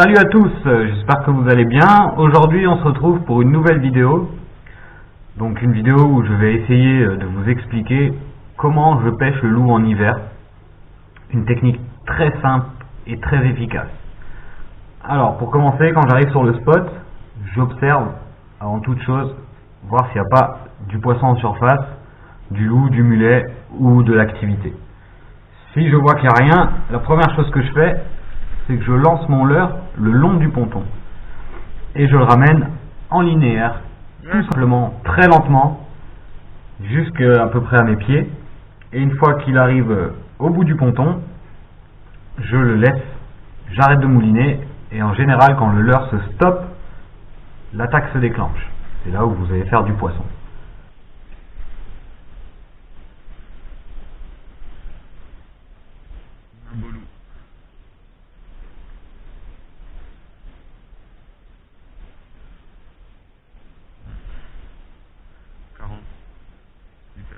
Salut à tous, j'espère que vous allez bien. Aujourd'hui on se retrouve pour une nouvelle vidéo. Donc une vidéo où je vais essayer de vous expliquer comment je pêche le loup en hiver. Une technique très simple et très efficace. Alors pour commencer, quand j'arrive sur le spot, j'observe avant toute chose, voir s'il n'y a pas du poisson en surface, du loup, du mulet ou de l'activité. Si je vois qu'il n'y a rien, la première chose que je fais, c'est que je lance mon leurre le long du ponton et je le ramène en linéaire, tout simplement, très lentement, jusqu'à peu près à mes pieds. Et une fois qu'il arrive au bout du ponton, je le laisse, j'arrête de mouliner, et en général quand le leurre se stoppe, l'attaque se déclenche. C'est là où vous allez faire du poisson. Un beau loup. Super.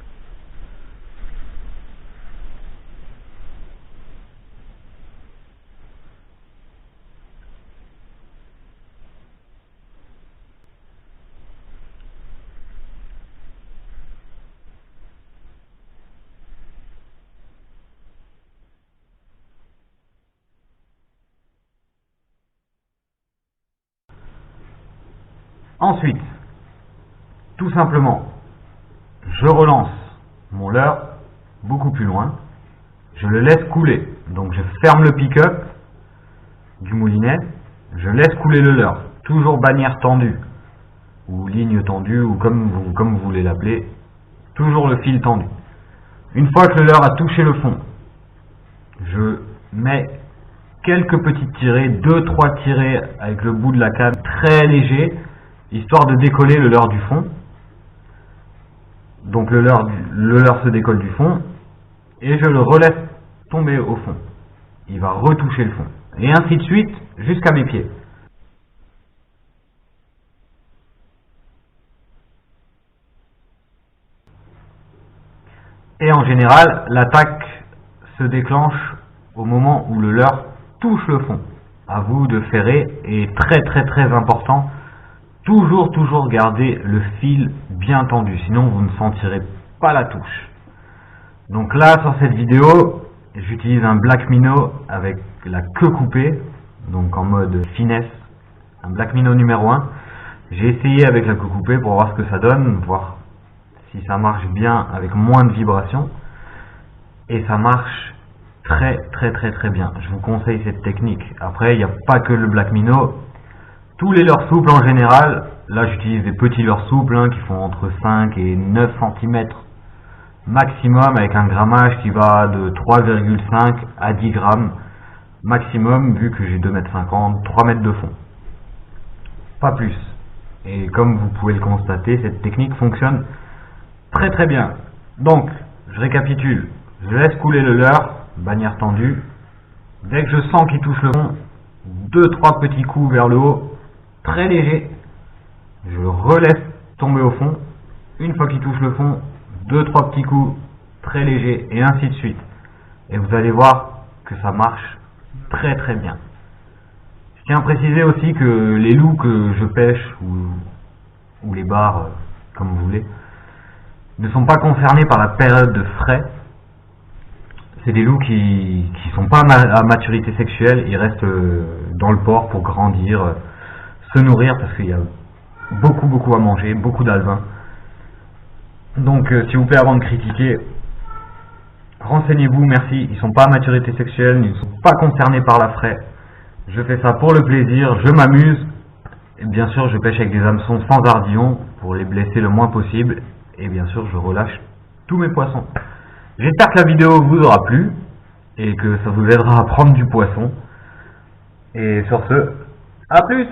Ensuite, tout simplement, je relance mon leurre beaucoup plus loin, je le laisse couler, donc je ferme le pick-up du moulinet, je laisse couler le leurre, toujours bannière tendue, ou ligne tendue, ou comme vous voulez l'appeler, toujours le fil tendu. Une fois que le leurre a touché le fond, je mets quelques petites tirées, 2-3 tirées avec le bout de la canne très léger, histoire de décoller le leurre du fond. Donc le leurre se décolle du fond et je le relaisse tomber au fond. Il va retoucher le fond. Et ainsi de suite jusqu'à mes pieds. Et en général, l'attaque se déclenche au moment où le leurre touche le fond. À vous de ferrer, et très important, toujours garder le fil bien tendu, sinon vous ne sentirez pas la touche. Donc là, sur cette vidéo, j'utilise un black minnow avec la queue coupée, donc en mode finesse, un black minnow numéro 1. J'ai essayé avec la queue coupée pour voir ce que ça donne, voir si ça marche bien avec moins de vibrations, et ça marche très bien. Je vous conseille cette technique. Après, il n'y a pas que le black minnow. Tous les leurres souples en général, là j'utilise des petits leurres souples qui font entre 5 et 9 cm maximum, avec un grammage qui va de 3,5 à 10 grammes maximum, vu que j'ai 2,50 m, 3 mètres de fond. Pas plus. Et comme vous pouvez le constater, cette technique fonctionne très bien. Donc, je récapitule. Je laisse couler le leurre, bannière tendue. Dès que je sens qu'il touche le fond, 2-3 petits coups vers le haut, très léger, je le relaisse tomber au fond. Une fois qu'il touche le fond, 2-3 petits coups très légers, et ainsi de suite. Et vous allez voir que ça marche très bien. Je tiens à préciser aussi que les loups que je pêche, ou les bars, comme vous voulez, ne sont pas concernés par la période de frai. C'est des loups qui sont pas à maturité sexuelle, ils restent dans le port pour grandir, se nourrir, parce qu'il y a beaucoup à manger, beaucoup d'alevins. Donc s'il vous plaît, avant de critiquer, renseignez-vous, merci. Ils sont pas à maturité sexuelle, ils ne sont pas concernés par la fraie. Je fais ça pour le plaisir, je m'amuse, et bien sûr je pêche avec des hameçons sans ardillon pour les blesser le moins possible, et bien sûr je relâche tous mes poissons. J'espère que la vidéo vous aura plu et que ça vous aidera à prendre du poisson. Et sur ce, à plus!